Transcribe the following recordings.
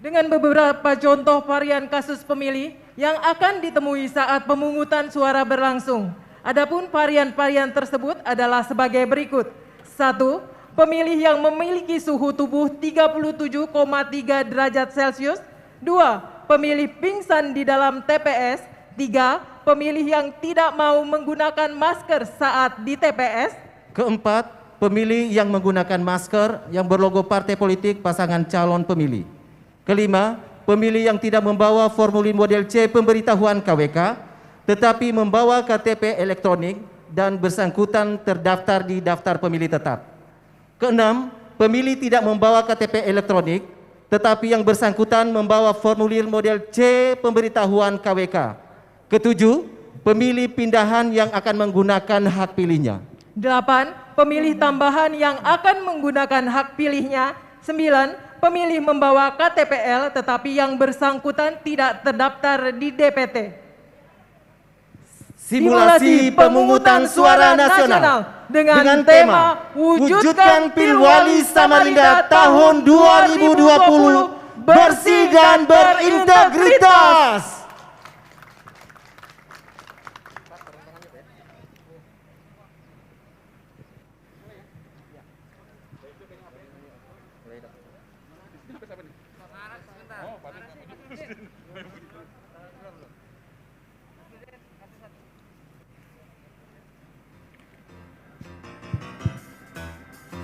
dengan beberapa contoh varian kasus pemilih yang akan ditemui saat pemungutan suara berlangsung. Adapun varian-varian tersebut adalah sebagai berikut. 1. Pemilih yang memiliki suhu tubuh 37,3 derajat Celcius. 2. Pemilih pingsan di dalam TPS. 3. Pemilih yang tidak mau menggunakan masker saat di TPS. Keempat, pemilih yang menggunakan masker yang berlogo partai politik pasangan calon pemilih. Kelima, pemilih yang tidak membawa formulir model C pemberitahuan KWK, tetapi membawa KTP elektronik dan bersangkutan terdaftar di daftar pemilih tetap. Keenam, pemilih tidak membawa KTP elektronik, tetapi yang bersangkutan membawa formulir model C pemberitahuan KWK. Ketujuh, pemilih pindahan yang akan menggunakan hak pilihnya. 8. Pemilih tambahan yang akan menggunakan hak pilihnya. 9. Pemilih membawa KTPL tetapi yang bersangkutan tidak terdaftar di DPT. Simulasi pemungutan suara nasional dengan tema Wujudkan Pilwali Samarinda tahun 2020 bersih dan berintegritas.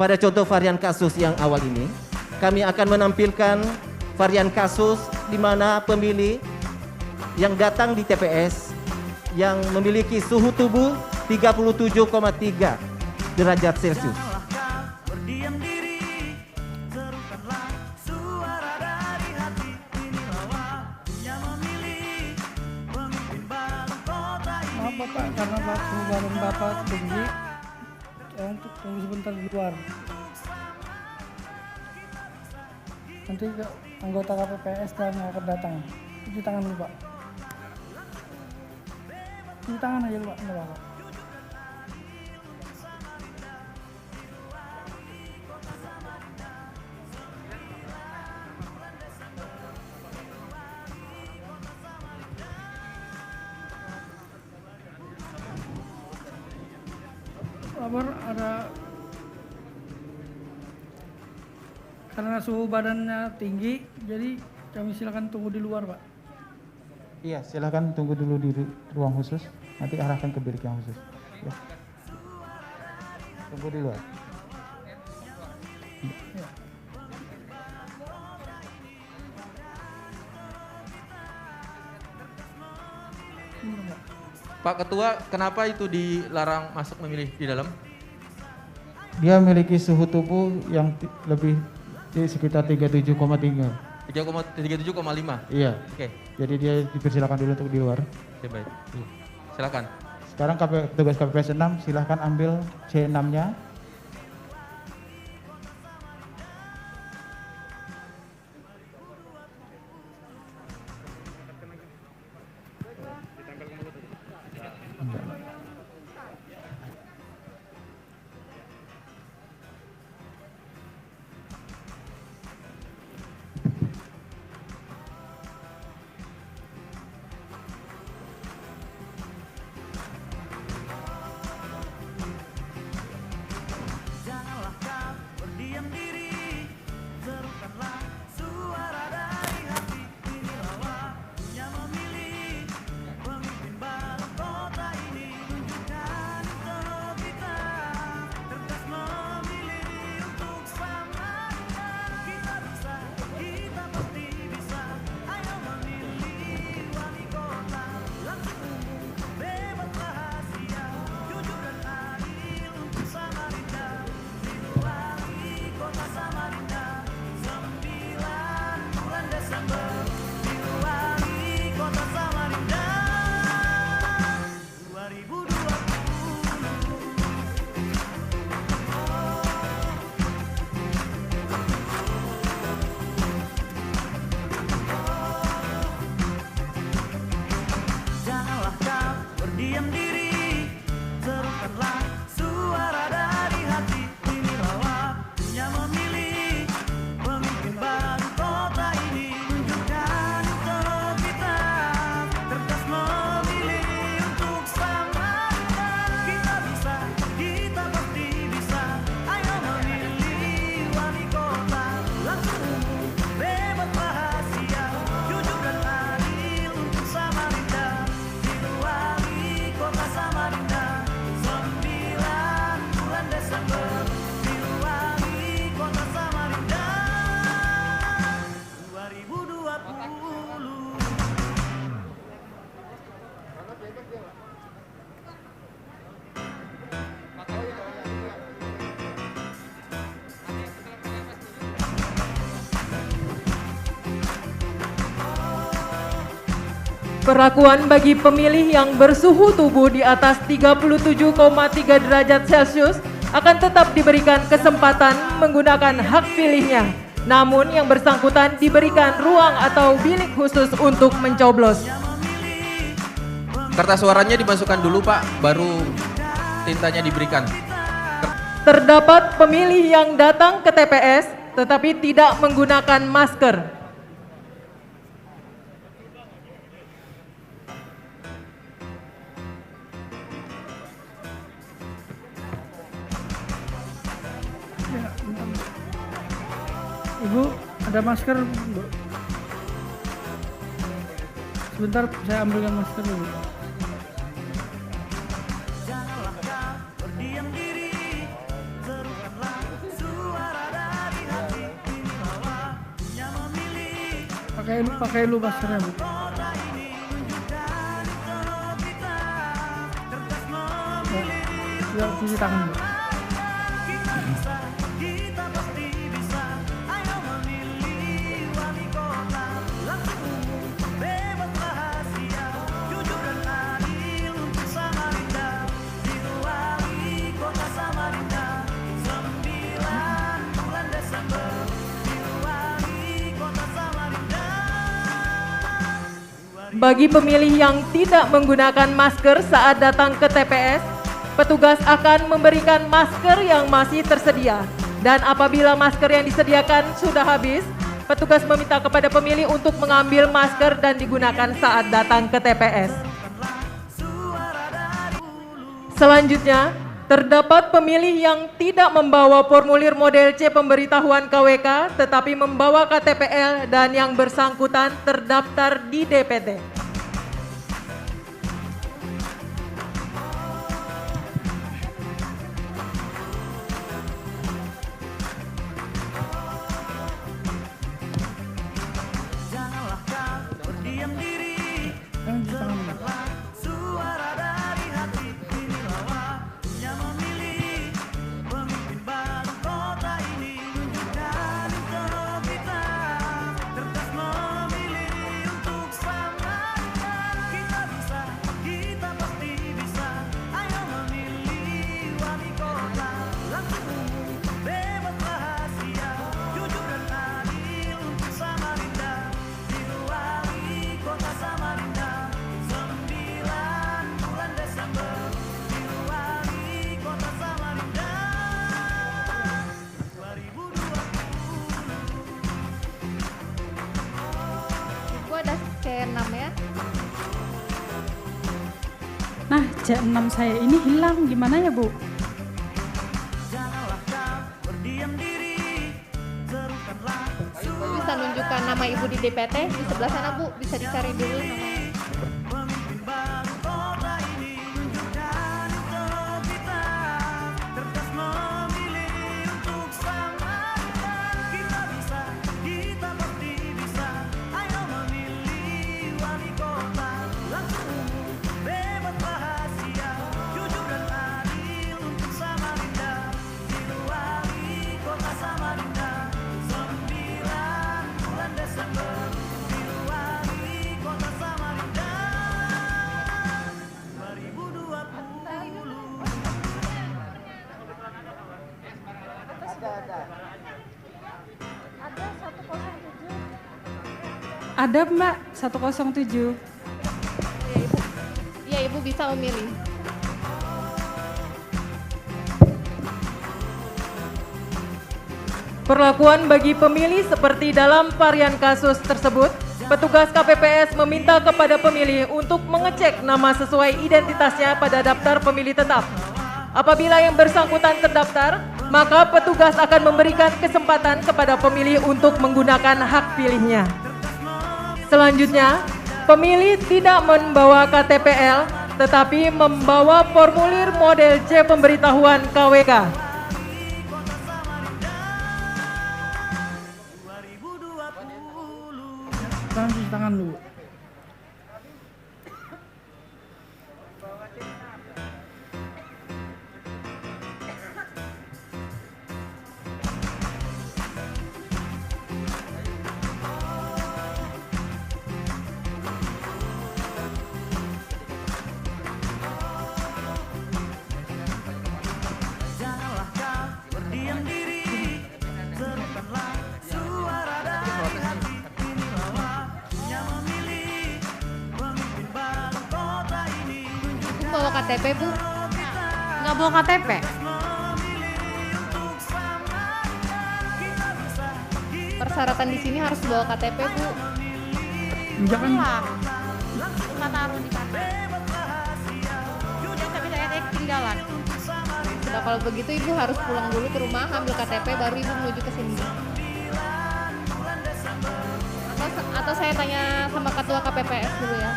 Pada contoh varian kasus yang awal ini, kami akan menampilkan varian kasus di mana pemilih yang datang di TPS yang memiliki suhu tubuh 37,3 derajat Celcius. Maaf Bapak, karena suhu badan Bapak tinggi, untuk tunggu sebentar di luar. Nanti anggota KPPS dan yang akan datang. Cuci tangan dulu Pak. Cuci tangan aja dulu Pak, enggak apa-apa. Kabar ada karena suhu badannya tinggi, jadi kami silakan tunggu di luar, Pak. Iya, silakan tunggu dulu di ruang khusus. Nanti arahkan ke bilik yang khusus. Ya. Tunggu di luar. Ya. Pak Ketua, kenapa itu dilarang masuk memilih di dalam? Dia memiliki suhu tubuh yang lebih di sekitar 37,3. 37,5. Iya. Oke. Jadi dia dipersilakan dulu untuk di luar. Oke, baik. Silakan. Sekarang petugas KPPS 6 silahkan ambil C6-nya. Perlakuan bagi pemilih yang bersuhu tubuh di atas 37,3 derajat Celcius akan tetap diberikan kesempatan menggunakan hak pilihnya. Namun yang bersangkutan diberikan ruang atau bilik khusus untuk mencoblos. Kertas suaranya dimasukkan dulu Pak, baru tintanya diberikan. Terdapat pemilih yang datang ke TPS tetapi tidak menggunakan masker. Ibu, ada masker, Bu? Sebentar, saya ambilkan masker dulu. Pakai dulu maskernya, Bu. Ya, cuci tangan, Bu. Bagi pemilih yang tidak menggunakan masker saat datang ke TPS, petugas akan memberikan masker yang masih tersedia. Dan apabila masker yang disediakan sudah habis, petugas meminta kepada pemilih untuk mengambil masker dan digunakan saat datang ke TPS. Selanjutnya, terdapat pemilih yang tidak membawa formulir model C pemberitahuan KWK tetapi membawa KTPL dan yang bersangkutan terdaftar di DPT. Jangan cuci tangan, Bu. Ibu ada C6 ya. Nah, C6 saya ini hilang, gimana ya Bu? Ibu bisa nunjukkan nama ibu di DPT di sebelah sana Bu, bisa dicari dulu namanya. Ada Mbak, 107. Iya Ibu bisa memilih. Perlakuan bagi pemilih seperti dalam varian kasus tersebut, petugas KPPS meminta kepada pemilih untuk mengecek nama sesuai identitasnya pada daftar pemilih tetap. Apabila yang bersangkutan terdaftar, maka petugas akan memberikan kesempatan kepada pemilih untuk menggunakan hak pilihnya. Selanjutnya, pemilih tidak membawa KTPL, tetapi membawa formulir model C pemberitahuan KWK. Jangan cuci tangan dulu. KTP, Bu? Nggak bawa KTP? Persyaratan di sini harus bawa KTP, Bu. Jangan Lah. Lupa taruh di sana. Tapi saya ketinggalan. Sudah kalau begitu Ibu harus pulang dulu ke rumah, ambil KTP, baru Ibu menuju ke sini. Atau saya tanya sama Ketua KPPS dulu ya.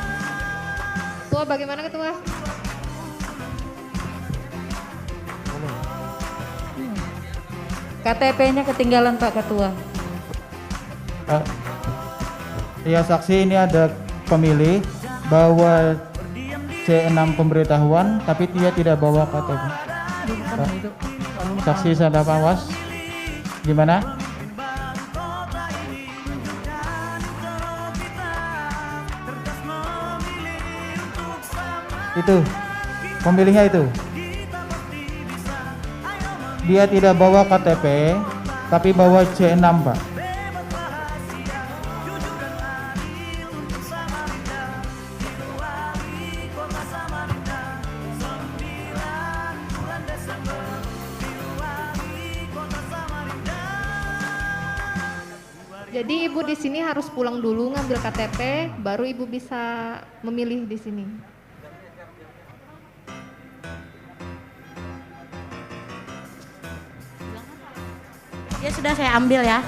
Ketua, bagaimana Ketua? KTP-nya ketinggalan Pak Ketua. Ya saksi, ini ada pemilih bawa C6 pemberitahuan tapi dia tidak bawa KTP. Saksi sadap awas. Gimana? Itu pemilihnya itu. Dia tidak bawa KTP tapi bawa C6, Pak. Jadi Ibu di sini harus pulang dulu ngambil KTP, baru Ibu bisa memilih di sini. Ya sudah saya ambil ya.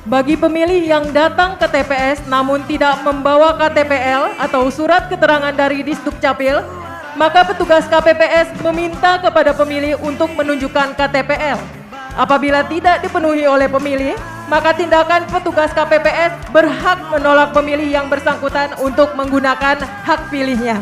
Bagi pemilih yang datang ke TPS namun tidak membawa KTPL atau surat keterangan dari Disdukcapil, maka petugas KPPS meminta kepada pemilih untuk menunjukkan KTPL. Apabila tidak dipenuhi oleh pemilih, maka tindakan petugas KPPS berhak menolak pemilih yang bersangkutan untuk menggunakan hak pilihnya.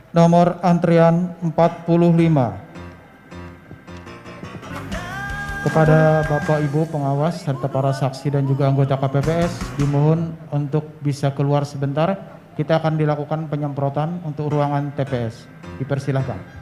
Nomor antrian 45. Kepada Bapak Ibu pengawas serta para saksi dan juga anggota KPPS dimohon untuk bisa keluar sebentar. Kita akan dilakukan penyemprotan untuk ruangan TPS. Dipersilahkan.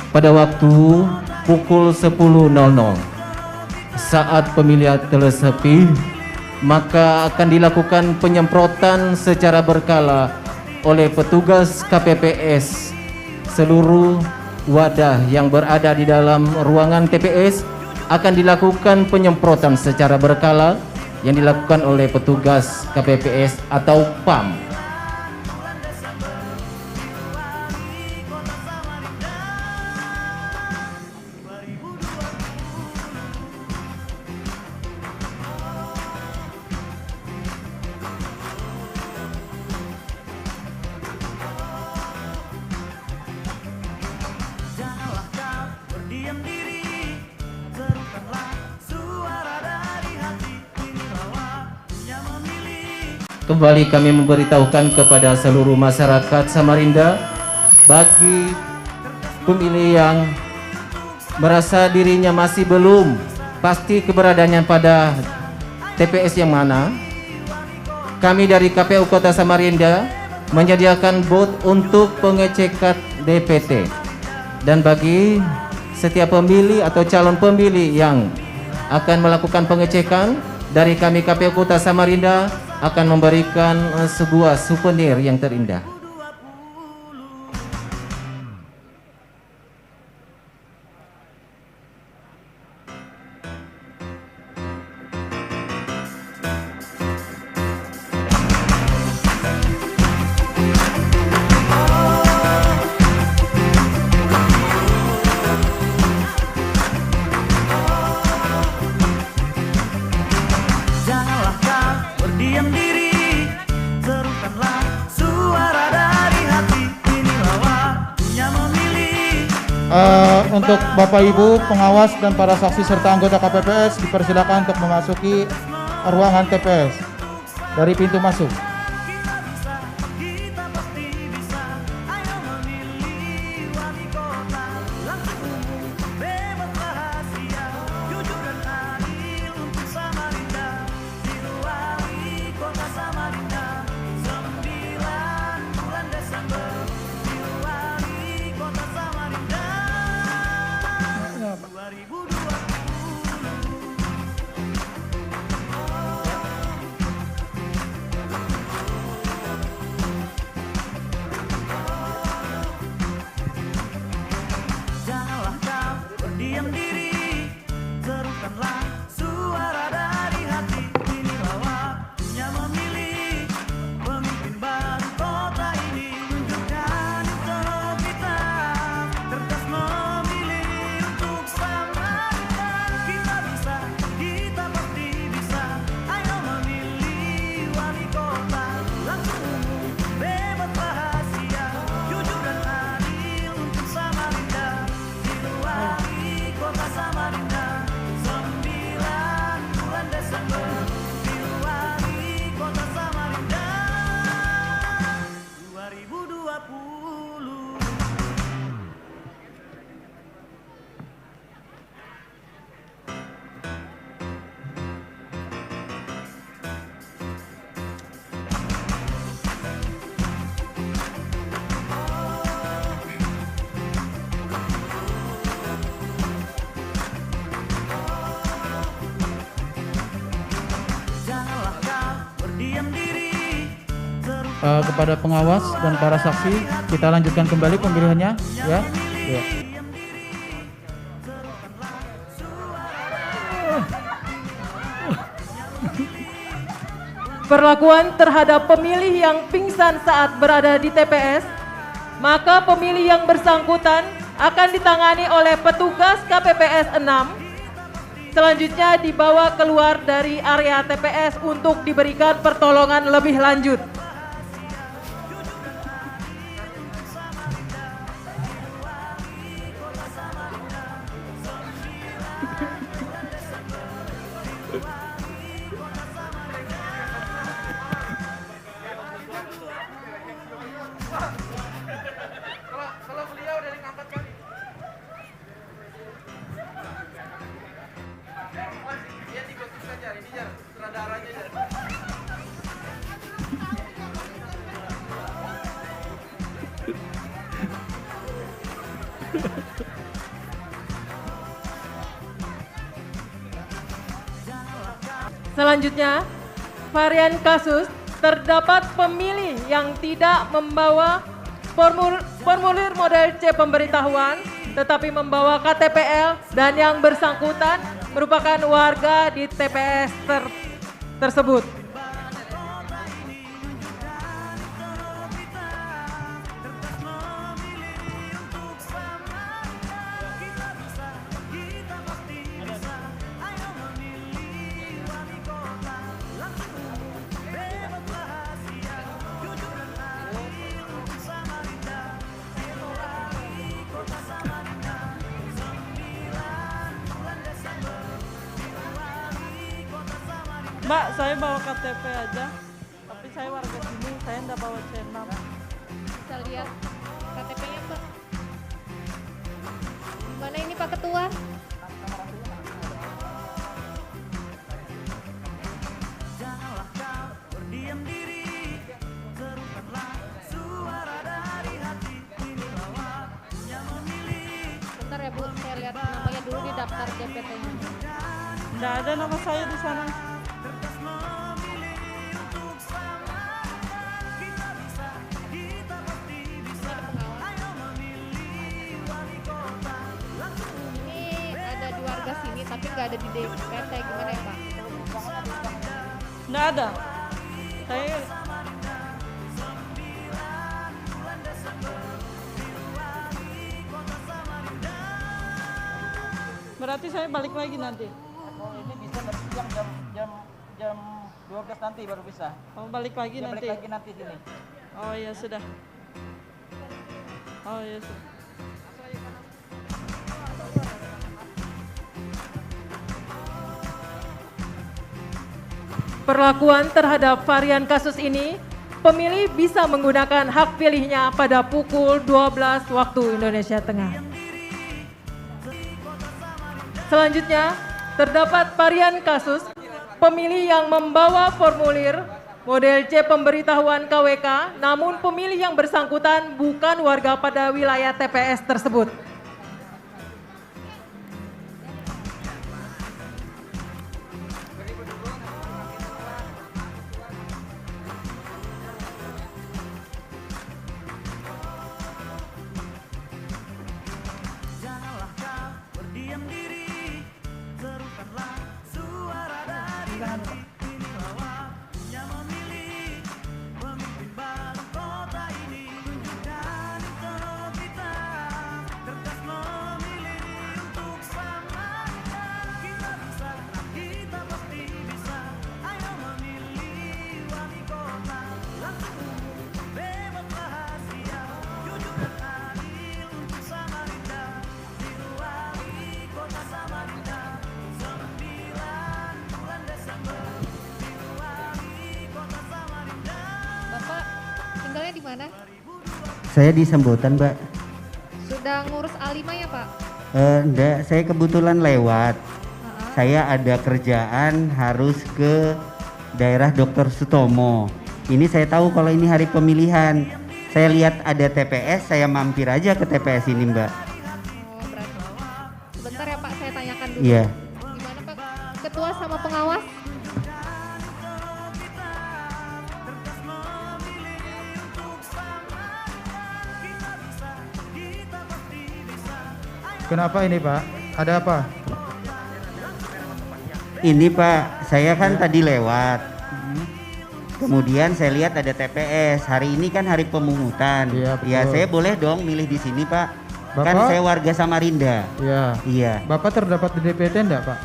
Pada waktu pukul 10.00 saat pemilihan telah sepi, maka akan dilakukan penyemprotan secara berkala oleh petugas KPPS. Seluruh wadah yang berada di dalam ruangan TPS akan dilakukan penyemprotan secara berkala yang dilakukan oleh petugas KPPS atau PAM. kembali kami memberitahukan kepada seluruh masyarakat Samarinda, bagi pemilih yang merasa dirinya masih belum pasti keberadaannya pada TPS yang mana, kami dari KPU Kota Samarinda menyediakan booth untuk pengecekan DPT. Dan bagi setiap pemilih atau calon pemilih yang akan melakukan pengecekan, dari kami KPU Kota Samarinda akan memberikan sebuah souvenir yang terindah. Untuk Bapak Ibu pengawas dan para saksi serta anggota KPPS dipersilakan untuk memasuki ruangan TPS dari pintu masuk. Kepada pengawas dan para saksi, kita lanjutkan kembali pemilihannya, ya. Ya. Perlakuan terhadap pemilih yang pingsan saat berada di TPS, maka pemilih yang bersangkutan akan ditangani oleh petugas KPPS 6. Selanjutnya dibawa keluar dari area TPS untuk diberikan pertolongan lebih lanjut. Selanjutnya, varian kasus terdapat pemilih yang tidak membawa formulir model C pemberitahuan tetapi membawa KTPL dan yang bersangkutan merupakan warga di TPS tersebut. Mbak, saya bawa KTP aja, tapi saya warga sini, saya enggak bawa C6. Bisa lihat KTP-nya, Pak. Mana ini Pak Ketua? Bentar ya Bu, saya lihat namanya dulu di daftar DPT-nya. Enggak ada nama saya di sana. Ini ada di warga sini tapi nggak ada di DPT, gimana ya Pak? Enggak ada. Saya berarti saya balik lagi nanti. Oh, ini bisa nanti jam 12 nanti baru bisa. Oh, balik lagi Ya, nanti. balik lagi nanti sini. Oh ya sudah. Oh ya sudah. Perlakuan terhadap varian kasus ini, pemilih bisa menggunakan hak pilihnya pada pukul 12 waktu Indonesia Tengah. Selanjutnya, terdapat varian kasus pemilih yang membawa formulir model C pemberitahuan KWK, namun pemilih yang bersangkutan bukan warga pada wilayah TPS tersebut. Bapak tinggalnya di mana? Saya di Sambutan, Mbak. Sudah ngurus A5 ya Pak? Enggak, saya kebetulan lewat. Saya ada kerjaan harus ke daerah Dr. Sutomo. Ini saya tahu kalau ini hari pemilihan. Saya lihat ada TPS, saya mampir aja ke TPS ini, Mbak. Oh berarti. Sebentar ya Pak, saya tanyakan dulu. Iya. Gimana Pak? Ketua sama pengawas? Kenapa ini Pak? Ada apa? Ini Pak, saya kan tadi lewat. Kemudian saya lihat ada TPS. Hari ini kan hari pemungutan. Iya, betul. Ya, saya boleh dong milih di sini, Pak. Kan Bapak? saya warga Samarinda. Iya. Iya. Bapak terdapat di DPT enggak Pak?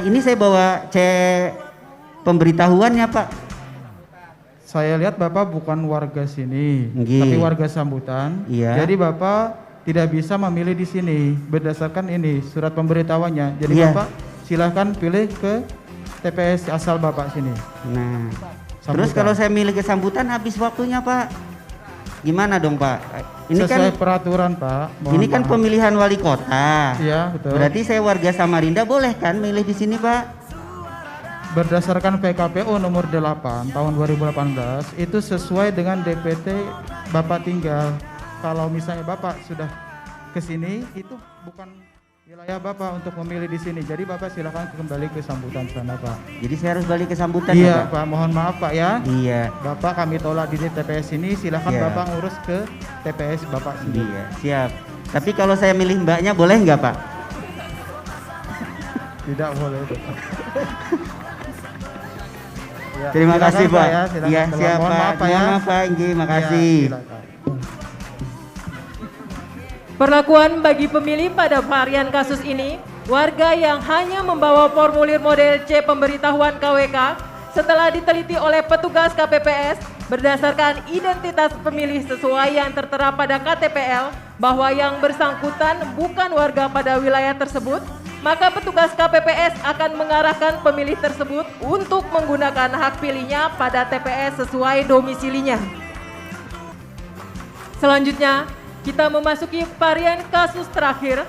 Ini saya bawa C pemberitahuannya, Pak. Saya lihat Bapak bukan warga sini, Nggih. tapi warga Sambutan. Iya. Jadi Bapak tidak bisa memilih di sini berdasarkan ini surat pemberitahuannya. Jadi Iya. Bapak silahkan pilih ke TPS asal Bapak sini. Nah, Sambutan. terus kalau saya milih ke Sambutan habis waktunya, Pak. Gimana dong, Pak? Ini sesuai kan peraturan Pak. Mohon ini kan maaf. pemilihan wali kota. Iya betul. Berarti saya warga Samarinda boleh kan milih di sini, Pak? Berdasarkan PKPU nomor 8 tahun 2018 itu sesuai dengan DPT Bapak tinggal. Kalau misalnya Bapak sudah ke sini itu bukan wilayah Bapak untuk memilih di sini. Jadi Bapak silakan kembali ke Sambutan sana, Pak. Jadi saya harus balik ke Sambutan Iya, ya, Pak? Pak. Mohon maaf, Pak ya. Iya. Bapak kami tolak di TPS ini, silakan Iya. Bapak ngurus ke TPS Bapak sendiri. Iya, siap. Tapi kalau saya milih mbaknya boleh nggak, Pak? Tidak boleh itu, Pak. Ya, Terima silakan, kasih, Pak. ya, silakan Iya, keluar. siap, Mohon Pak. maaf, Pak ya. Mohon maaf, Pak. Inggih, makasih. Ya, silakan. Perlakuan bagi pemilih pada varian kasus ini, warga yang hanya membawa formulir model C pemberitahuan KWK setelah diteliti oleh petugas KPPS berdasarkan identitas pemilih sesuai yang tertera pada KTPL bahwa yang bersangkutan bukan warga pada wilayah tersebut, maka petugas KPPS akan mengarahkan pemilih tersebut untuk menggunakan hak pilihnya pada TPS sesuai domisilinya. Selanjutnya, kita memasuki varian kasus terakhir.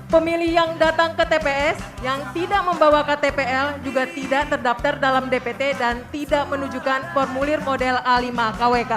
Pemilih yang datang ke TPS yang tidak membawa KTPL juga tidak terdaftar dalam DPT dan tidak menunjukkan formulir model A5 KWK.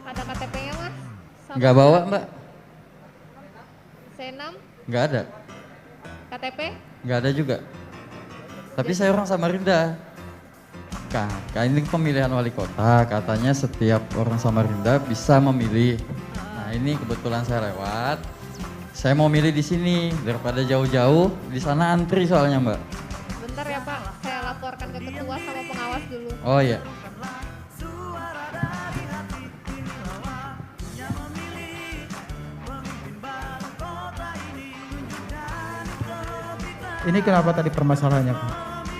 Ada KTP-nya mas? Nggak bawa mbak? C6? Nggak ada. KTP? Nggak ada juga. Tapi saya orang Samarinda. Kan ini pemilihan wali kota, katanya setiap orang Samarinda bisa memilih. Nah ini kebetulan saya lewat. Saya mau milih di sini daripada jauh-jauh, di sana antri soalnya mbak. Bentar ya pak, saya laporkan ke ketua sama pengawas dulu. Oh iya. Ini kenapa tadi permasalahannya, Pak?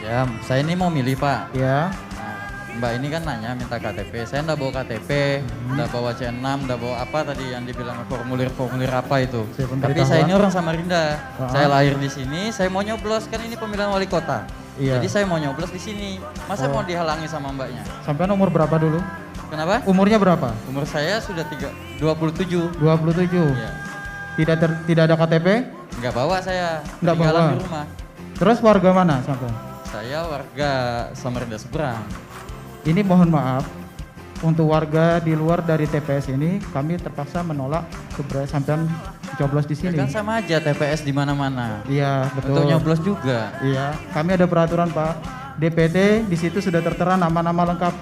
Ya, saya ini mau milih, Pak. Ya. Nah, Mbak ini kan nanya minta KTP. Saya enggak bawa KTP, enggak bawa C6, enggak bawa apa tadi yang dibilang formulir-formulir apa itu. Tapi saya ini orang Samarinda. Saya lahir di sini, saya mau nyoblos, kan ini pemilihan wali kota. Iya. Jadi saya mau nyoblos di sini. Masa mau dihalangi sama mbaknya? Sampai umur berapa dulu? Kenapa? Umurnya berapa? Umur saya sudah 27. 27. Iya. Tidak ada KTP? Enggak bawa saya. Enggak Tinggalan bawa. di rumah. Terus warga mana sampai? Saya warga Samarinda Seberang. Ini mohon maaf, untuk warga di luar dari TPS ini kami terpaksa menolak keberanian sampean coblos di sini. Ya kan sama aja TPS di mana-mana. Iya, betul. Untuk nyoblos juga. Iya, kami ada peraturan Pak. DPT di situ sudah tertera nama-nama lengkap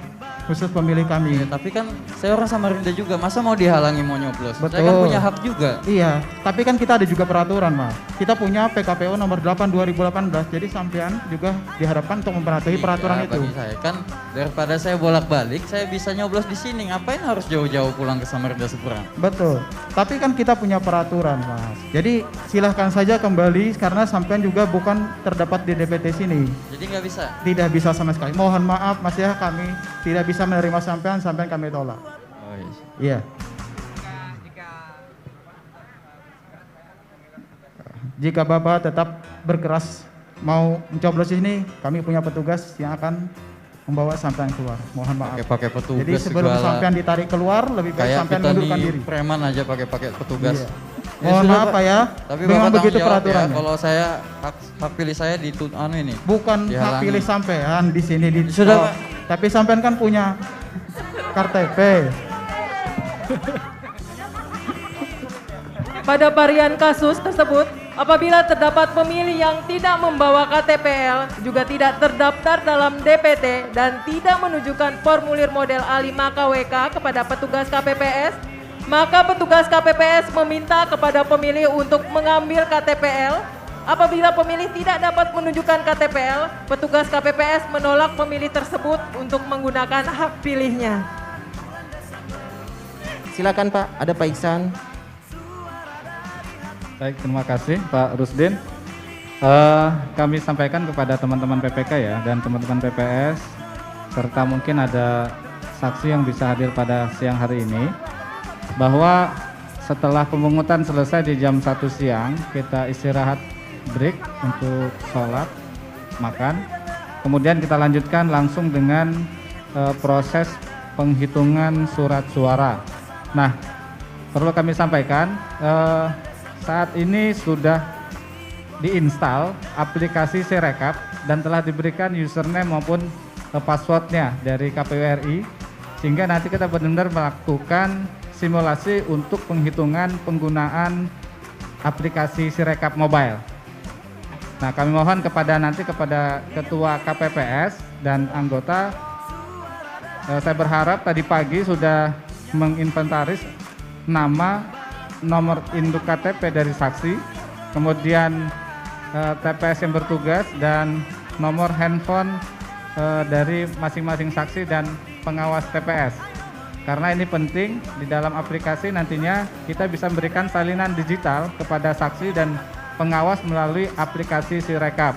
khusus pemilih kami. Ya, tapi kan saya orang Samarinda juga, masa mau dihalangi mau nyoblos? Betul. Saya kan punya hak juga. Iya, tapi kan kita ada juga peraturan, Mas. Kita punya PKPU nomor 8 2018. Jadi sampean juga diharapkan untuk memperhatikan peraturan itu. Bagi saya kan daripada saya bolak-balik, saya bisa nyoblos di sini. Ngapain harus jauh-jauh pulang ke Samarinda Seberang? Betul. Tapi kan kita punya peraturan, Mas. Jadi silahkan saja kembali karena sampean juga bukan terdapat di DPT sini. Jadi nggak bisa? Tidak bisa sama sekali. Mohon maaf, Mas ya, kami tidak bisa menerima sampean kami tolak. Oh iya. Jika Bapak tetap berkeras mau mencoblos ini, kami punya petugas yang akan membawa sampean keluar. Mohon maaf. Pakai petugas. Jadi sebelum segala. Sampean ditarik keluar, lebih baik Kayak sampean kita mundurkan nih diri. preman aja pakai petugas. Iya. Ya Mohon sudah, maaf Pak ya. Tapi memang Bapak begitu tanggung jawab peraturannya. ya, kalau saya hak pilih saya ini. Bukan hak dihalangi. pilih sampean di sini di Sudah, Pak. Tapi sampean kan punya KTP. Pada varian kasus tersebut, apabila terdapat pemilih yang tidak membawa KTPL, juga tidak terdaftar dalam DPT dan tidak menunjukkan formulir model A5 KWK kepada petugas KPPS, maka petugas KPPS meminta kepada pemilih untuk mengambil KTPL. Apabila pemilih tidak dapat menunjukkan KTPL, petugas KPPS menolak pemilih tersebut untuk menggunakan hak pilihnya. Silakan Pak, ada Pak Iksan. Baik, terima kasih Pak Rusdin. Kami sampaikan kepada teman-teman PPK ya dan teman-teman PPS serta mungkin ada saksi yang bisa hadir pada siang hari ini bahwa setelah pemungutan selesai di jam 1 siang kita istirahat break untuk sholat, makan, kemudian kita lanjutkan langsung dengan proses penghitungan surat suara. Nah, perlu kami sampaikan saat ini sudah diinstal aplikasi Sirekap dan telah diberikan username maupun passwordnya dari KPU RI sehingga nanti kita benar-benar melakukan simulasi untuk penghitungan penggunaan aplikasi Sirekap Mobile. Nah, kami mohon kepada Ketua KPPS dan anggota, saya berharap tadi pagi sudah menginventaris nama, nomor induk KTP dari saksi, kemudian TPS yang bertugas, dan nomor handphone dari masing-masing saksi dan pengawas TPS. Karena ini penting, di dalam aplikasi nantinya kita bisa memberikan salinan digital kepada saksi dan pengawas melalui aplikasi Sirekap.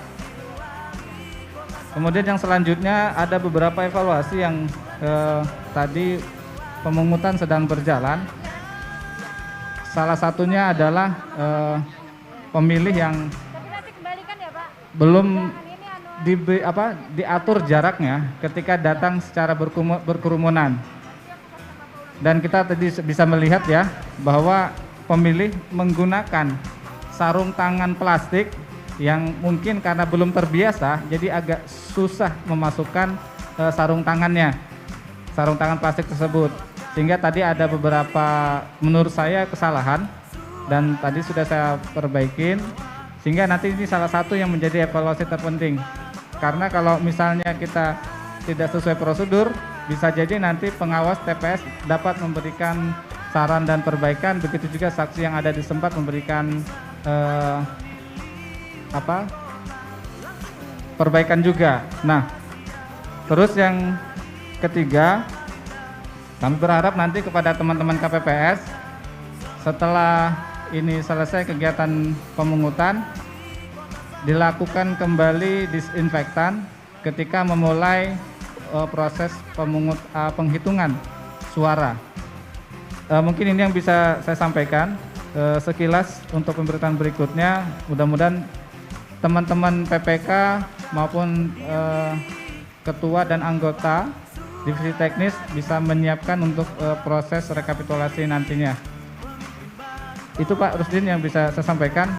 Kemudian yang selanjutnya ada beberapa evaluasi yang tadi pemungutan sedang berjalan. Salah satunya adalah pemilih yang belum diatur jaraknya ketika datang secara berkerumunan. Dan kita tadi bisa melihat ya bahwa pemilih menggunakan sarung tangan plastik yang mungkin karena belum terbiasa jadi agak susah memasukkan sarung tangan plastik tersebut, sehingga tadi ada beberapa menurut saya kesalahan dan tadi sudah saya perbaikin, sehingga nanti ini salah satu yang menjadi evaluasi terpenting. Karena kalau misalnya kita tidak sesuai prosedur, bisa jadi nanti pengawas TPS dapat memberikan saran dan perbaikan, begitu juga saksi yang ada di tempat memberikan perbaikan juga. Nah, terus yang ketiga, kami berharap nanti kepada teman-teman KPPS setelah ini selesai kegiatan pemungutan, dilakukan kembali disinfektan ketika memulai proses penghitungan suara. Mungkin ini yang bisa saya sampaikan sekilas untuk pemberitaan berikutnya. Mudah-mudahan teman-teman PPK maupun ketua dan anggota divisi teknis bisa menyiapkan untuk proses rekapitulasi nantinya. Itu Pak Rusdin yang bisa saya sampaikan.